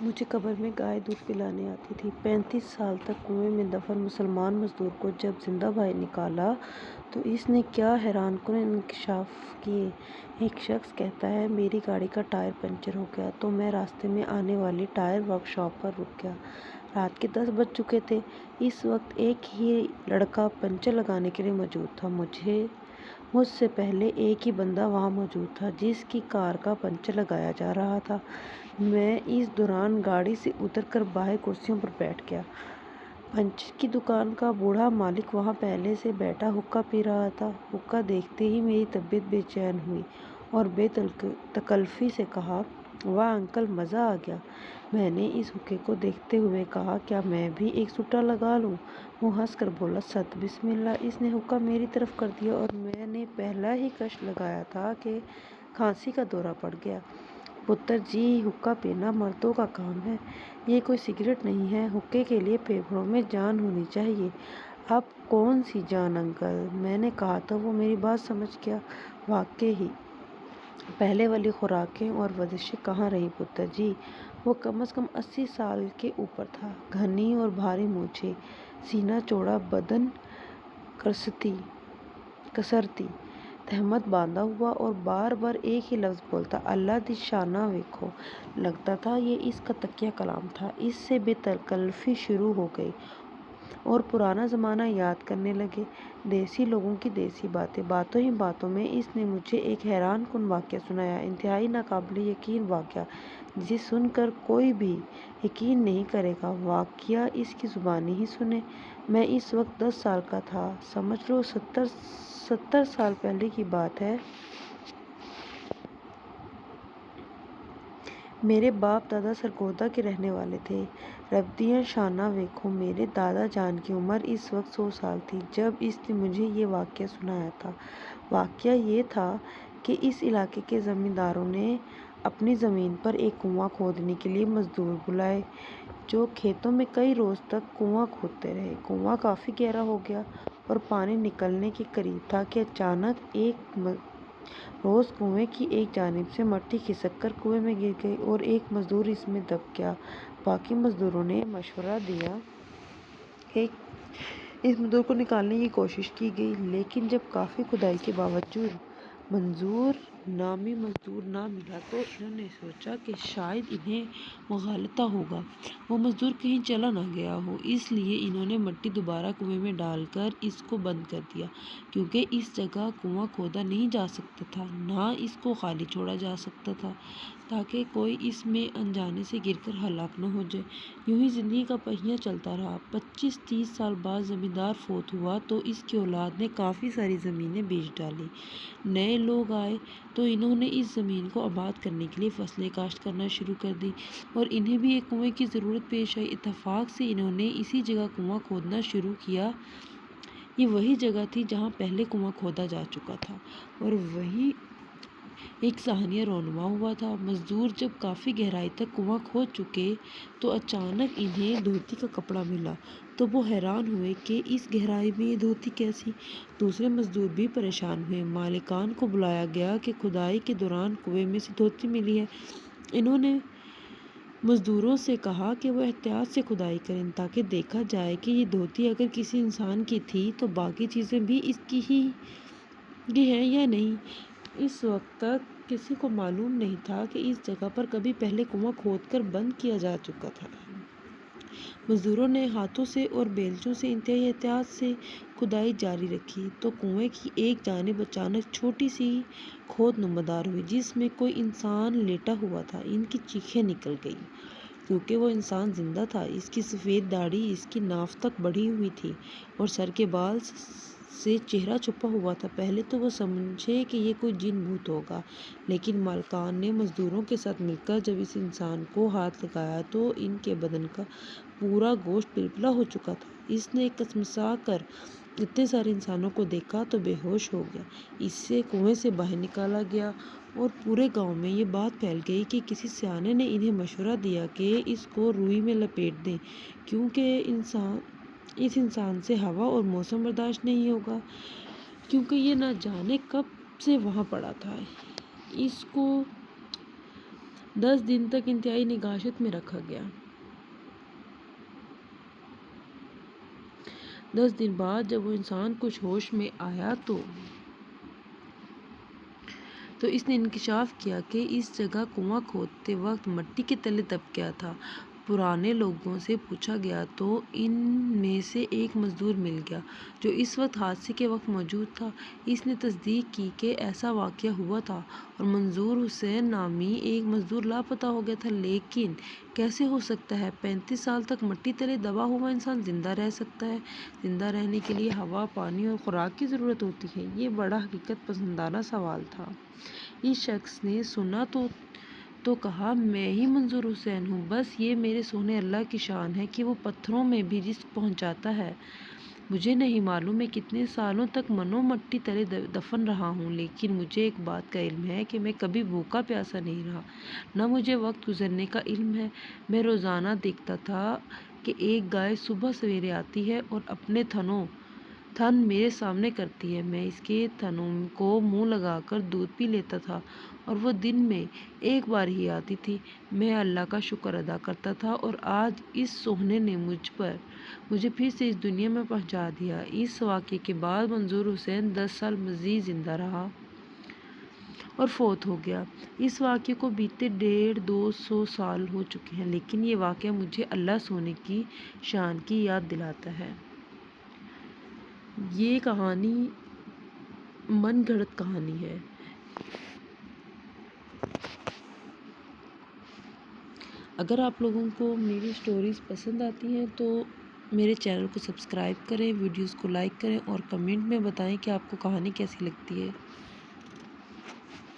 مجھے قبر میں گائے دودھ پلانے آتی تھی۔ 35 سال تک کنویں میں دفن مسلمان مزدور کو جب زندہ باہر نکالا تو اس نے کیا حیران کن انکشاف کیے۔ ایک شخص کہتا ہے، میری گاڑی کا ٹائر پنچر ہو گیا تو میں راستے میں آنے والی ٹائر ورک شاپ پر رک گیا۔ رات کے 10 بج چکے تھے۔ اس وقت ایک ہی لڑکا پنچر لگانے کے لیے موجود تھا۔ مجھ سے پہلے ایک ہی بندہ وہاں موجود تھا جس کی کار کا پنچر لگایا جا رہا تھا۔ میں اس دوران گاڑی سے اتر کر باہر کرسیوں پر بیٹھ گیا۔ پنچر کی دکان کا بوڑھا مالک وہاں پہلے سے بیٹھا حقہ پی رہا تھا۔ حقہ دیکھتے ہی میری طبیعت بے چین ہوئی اور بے تکلفی سے کہا، واہ انکل، مزہ آ گیا۔ میں نے اس حقے کو دیکھتے ہوئے کہا، کیا میں بھی ایک سوٹا لگا لوں؟ وہ ہنس کر بولا، ست بسم اللہ۔ اس نے حقہ میری طرف کر دیا اور میں نے پہلا ہی کش لگایا تھا کہ کھانسی کا دورہ پڑ گیا۔ پتر جی، حقہ پینا مردوں کا کام ہے، یہ کوئی سگریٹ نہیں ہے۔ حقے کے لیے پھیپھڑوں میں جان ہونی چاہیے۔ اب کون سی جان انکل؟ میں نے کہا تو وہ میری بات سمجھ گیا۔ واقعی پہلے والی خوراکیں اور ورزشیں کہاں رہیں پتر جی؟ وہ کم از کم 80 سال کے اوپر تھا۔ گھنی اور بھاری مونچھیں، سینہ چوڑا، بدن کسرتی تہمت باندھا ہوا اور بار بار ایک ہی لفظ بولتا، اللہ دی شاناں ویکھو۔ لگتا تھا یہ اس کا تقیہ کلام تھا۔ اس سے بے تکلفی شروع ہو گئی اور پرانا زمانہ یاد کرنے لگے، دیسی لوگوں کی دیسی باتیں۔ باتوں ہی باتوں میں اس نے مجھے ایک حیران کن واقعہ سنایا، انتہائی ناقابل یقین واقعہ جسے سن کر کوئی بھی یقین نہیں کرے گا۔ واقعہ اس کی زبانی ہی سنیں۔ میں اس وقت 10 سال کا تھا، سمجھ لو 70 سال پہلے کی بات ہے۔ میرے باپ دادا سرگودا کے رہنے والے تھے۔ رب دیاں شاناں ویکھو۔ میرے دادا جان کی عمر اس وقت 100 سال تھی جب اس نے مجھے یہ واقعہ سنایا تھا۔ واقعہ یہ تھا کہ اس علاقے کے زمینداروں نے اپنی زمین پر ایک کنواں کھودنے کے لیے مزدور بلائے جو کھیتوں میں کئی روز تک کنواں کھودتے رہے۔ کنواں کافی گہرا ہو گیا اور پانی نکلنے کے قریب تھا کہ اچانک ایک روز کنویں کی ایک جانب سے مٹی کھسک کر کنویں میں گر گئی اور ایک مزدور اس میں دب گیا۔ باقی مزدوروں نے مشورہ دیا کہ اس مزدور کو نکالنے کی کوشش کی گئی، لیکن جب کافی کھدائی کے باوجود منظور نامی مزدور نہ ملا تو انہوں نے سوچا کہ شاید انہیں مغالطہ ہوگا، وہ مزدور کہیں چلا نہ گیا ہو۔ اس لیے انہوں نے مٹی دوبارہ کنویں میں ڈال کر اس کو بند کر دیا، کیونکہ اس جگہ کنواں کھودا نہیں جا سکتا تھا، نہ اس کو خالی چھوڑا جا سکتا تھا تاکہ کوئی اس میں انجانے سے گر کر ہلاک نہ ہو جائے۔ یوں ہی زندگی کا پہیہ چلتا رہا۔ 25-30 سال بعد زمیندار فوت ہوا تو اس کی اولاد نے کافی ساری زمینیں بیچ ڈالیں۔ نئے لوگ آئے تو انہوں نے اس زمین کو آباد کرنے کے لیے فصلیں کاشت کرنا شروع کر دیں اور انہیں بھی ایک کنویں کی ضرورت پیش آئی۔ اتفاق سے انہوں نے اسی جگہ کنواں کھودنا شروع کیا۔ یہ وہی جگہ تھی جہاں پہلے کنواں کھودا جا چکا تھا اور وہیں ایک صحنیہ رونما ہوا تھا۔ مزدور جب کافی گہرائی تک کنواں کھود چکے تو اچانک انہیں دھوتی کا کپڑا ملا تو وہ حیران ہوئے کہ اس گہرائی میں یہ دھوتی کیسی؟ دوسرے مزدور بھی پریشان ہوئے۔ مالکان کو بلایا گیا کہ کھدائی کے دوران کنویں میں سے دھوتی ملی ہے۔ انہوں نے مزدوروں سے کہا کہ وہ احتیاط سے کھدائی کریں تاکہ دیکھا جائے کہ یہ دھوتی اگر کسی انسان کی تھی تو باقی چیزیں بھی اس کی ہیں یا نہیں۔ اس وقت تک کسی کو معلوم نہیں تھا کہ اس جگہ پر کبھی پہلے کنواں کھود کر بند کیا جا چکا تھا۔ مزدوروں نے ہاتھوں سے اور بیلچوں سے انتہائی احتیاط سے کھدائی جاری رکھی تو کنویں کی ایک جانب اچانک چھوٹی سی کھود نمودار ہوئی جس میں کوئی انسان لیٹا ہوا تھا۔ ان کی چیخیں نکل گئیں کیونکہ وہ انسان زندہ تھا۔ اس کی سفید داڑھی اس کی ناف تک بڑھی ہوئی تھی اور سر کے بال سے چہرہ چھپا ہوا تھا۔ پہلے تو وہ سمجھے کہ یہ کوئی جن بھوت ہوگا، لیکن مالکان نے مزدوروں کے ساتھ مل کر جب اس انسان کو ہاتھ لگایا تو ان کے بدن کا پورا گوشت پلپلا ہو چکا تھا۔ اس نے کسمسا کر اتنے سارے انسانوں کو دیکھا تو بے ہوش ہو گیا۔ اسے کنویں سے باہر نکالا گیا اور پورے گاؤں میں یہ بات پھیل گئی کہ کسی سیانے نے انہیں مشورہ دیا کہ اس کو روئی میں لپیٹ دیں کیونکہ اس انسان سے ہوا اور موسم برداشت نہیں ہوگا، کیونکہ یہ نہ جانے کب سے وہاں پڑا تھا۔ اس کو 10 دن تک انتہائی نگہت میں رکھا گیا۔ 10 دن بعد جب وہ انسان کچھ ہوش میں آیا تو اس نے انکشاف کیا کہ اس جگہ کنواں کھودتے وقت مٹی کے تلے دب گیا تھا۔ پرانے لوگوں سے پوچھا گیا تو ان میں سے ایک مزدور مل گیا جو اس حادثے کے وقت موجود تھا۔ اس نے تصدیق کی کہ ایسا واقعہ ہوا تھا اور منظور حسین نامی ایک مزدور لاپتہ ہو گیا تھا۔ لیکن کیسے ہو سکتا ہے 35 سال تک مٹی تلے دبا ہوا انسان زندہ رہ سکتا ہے؟ زندہ رہنے کے لیے ہوا، پانی اور خوراک کی ضرورت ہوتی ہے۔ یہ بڑا حقیقت پسندانہ سوال تھا۔ اس شخص نے سنا تو کہا، میں ہی منظور حسین ہوں۔ بس یہ میرے سونے اللہ کی شان ہے کہ وہ پتھروں میں بھی رزق پہنچاتا ہے۔ مجھے نہیں معلوم میں کتنے سالوں تک منو مٹی تلے دفن رہا ہوں، لیکن مجھے ایک بات کا علم ہے کہ میں کبھی بھوکا پیاسا نہیں رہا، نہ مجھے وقت گزرنے کا علم ہے۔ میں روزانہ دیکھتا تھا کہ ایک گائے صبح سویرے آتی ہے اور اپنے تھن میرے سامنے کرتی ہے۔ میں اس کے تھنوں کو منہ لگا کر دودھ پی لیتا تھا اور وہ دن میں ایک بار ہی آتی تھی۔ میں اللہ کا شکر ادا کرتا تھا اور آج اس سوہنے نے مجھے پھر سے اس دنیا میں پہنچا دیا۔ اس واقعے کے بعد منظور حسین 10 سال مزید زندہ رہا اور فوت ہو گیا۔ اس واقعے کو بیتے 150-200 سال ہو چکے ہیں، لیکن یہ واقعہ مجھے اللہ سونے کی شان کی یاد دلاتا ہے۔ یہ کہانی من گھڑت کہانی ہے۔ اگر آپ لوگوں کو میری سٹوریز پسند آتی ہیں تو میرے چینل کو سبسکرائب کریں، ویڈیوز کو لائک کریں اور کمنٹ میں بتائیں کہ آپ کو کہانی کیسی لگتی ہے۔